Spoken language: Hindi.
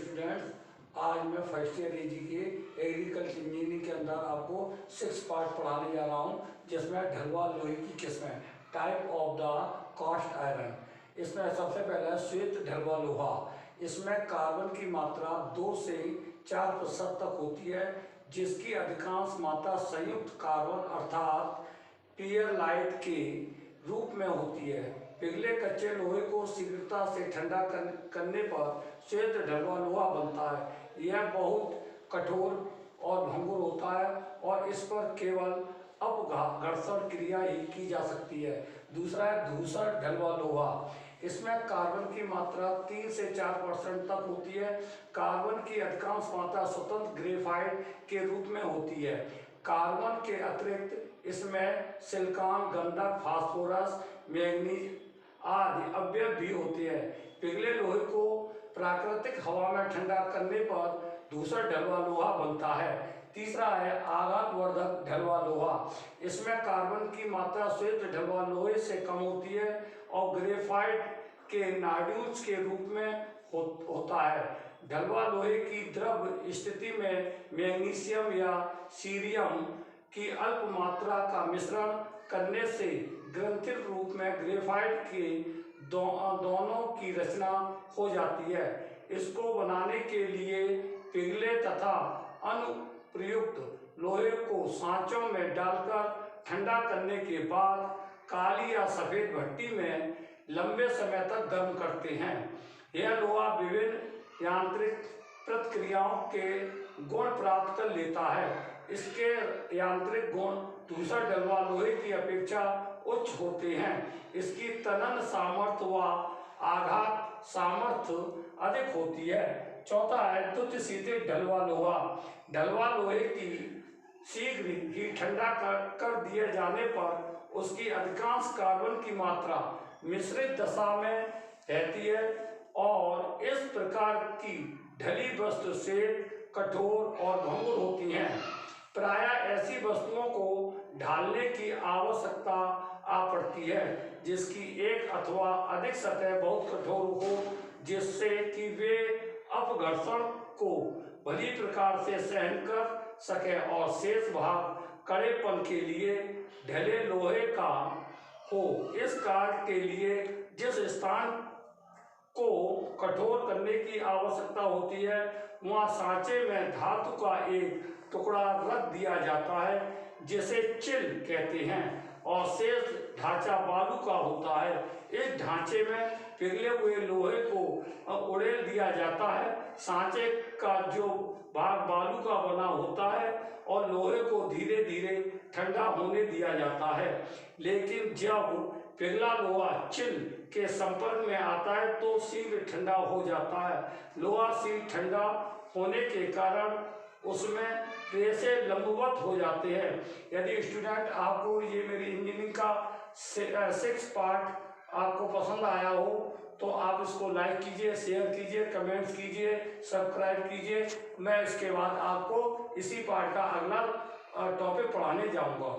स्टूडेंट्स, आज मैं फर्स्ट ईयर एजी के एग्रीकल्चर इंजीनियरिंग के अंदर आपको 6 पार्ट पढ़ाने जा रहा हूं, जिसमें ढलवा लोहे की किस्में, type of the cast iron. इसमें सबसे पहले श्वेत ढलवा लोहा। इसमें कार्बन की मात्रा 2 से 4% तक होती है, जिसकी अधिकांश मात्रा संयुक्त कार्बन अर्थात पीयरलाइट के रूप में होती है। पिघले कच्चे लोहे को शीघ्रता से ठंडा करने पर श्वेत ढलवा लोहा बनता है। यह बहुत कठोर और भंगुर होता है और इस पर केवल अपघर्षण क्रिया ही की जा सकती है। दूसरा है धूसर ढलवा लोहा। इसमें कार्बन की मात्रा 3 से 4% तक होती है। कार्बन की अधिकांश मात्रा स्वतंत्र ग्रेफाइट के रूप में होती है। कार्बन के अतिरिक्त इसमें सिलिकॉन, गंधक, फास्फोरस, मैग्नीज आदि अवयव भी होते हैं। पिघले लोहे को प्राकृतिक हवा में ठंडा करने पर धूसर ढलवा लोहा बनता है। तीसरा है आघातवर्धक ढलवा लोहा। इसमें कार्बन की मात्रा श्वेत ढलवा लोहे से कम होती है और ग्रेफाइट के नॉड्यूल्स के रूप में होता है। ढलवा लोहे की द्रव स्थिति में मैग्नीशियम या सीरियम की अल्प मात्रा का मिश्रण करने से ग्रंथिल रूप में ग्रेफाइट के दोनों की रचना हो जाती है। इसको बनाने के लिए पिघले तथा अनुप्रयुक्त लोहे को सांचों में डालकर ठंडा करने के बाद काली या सफेद भट्टी में लंबे समय तक गर्म करते हैं। यह लोहा विभिन्न यांत्रिक प्रतिक्रियाओं के गुण प्राप्त कर लेता है। इसके यांत्रिक गुण धूसर ढलवा लोहे की अपेक्षा उच्च होते हैं। इसकी तनन सामर्थ्य व आघात सामर्थ्य अधिक होती है। चौथा है तुच्छ शीतल ढलवा लोहा। ढलवा लोहे की शीघ्र ही ठंडा कर दिए जाने पर उसकी अधिकांश कार्बन की मात्रा मिश्रित दशा में रहती है और इस प्रकार की ढली वस्तु से कठोर और भंगुर होती हैं। प्रायः ऐसी वस्तुओं को ढालने की आवश्यकता आ पड़ती है, जिसकी एक अथवा अधिक सतह बहुत कठोर हो, जिससे कि वे अपघर्षण को भली प्रकार से सहन कर सके और शेष भाग कड़ेपन के लिए ढले लोहे का हो। इस कार्य के लिए जिस स्थान को कठोर करने की आवश्यकता होती है, वहाँ सांचे में धातु का एक टुकड़ा रख दिया जाता है, जिसे चिल कहते हैं, और शेष ढांचा बालू का होता है। इस ढांचे में पिघले हुए लोहे को उड़ेल दिया जाता है। सांचे का जो भाग बालू का बना होता है और लोहे को धीरे धीरे ठंडा होने दिया जाता है। लेकिन जब पिघला लोहा चिल के संपर्क में आता है तो शीघ्र ठंडा हो जाता है। लोहा शीघ्र ठंडा होने के कारण उसमें रेशे लंबवत हो जाते हैं। यदि स्टूडेंट आपको ये मेरी इंजीनियरिंग का 6 पार्ट आपको पसंद आया हो तो आप इसको लाइक कीजिए, शेयर कीजिए, कमेंट्स कीजिए, सब्सक्राइब कीजिए। मैं इसके बाद आपको इसी पार्ट का अगला टॉपिक पढ़ाने जाऊंगा।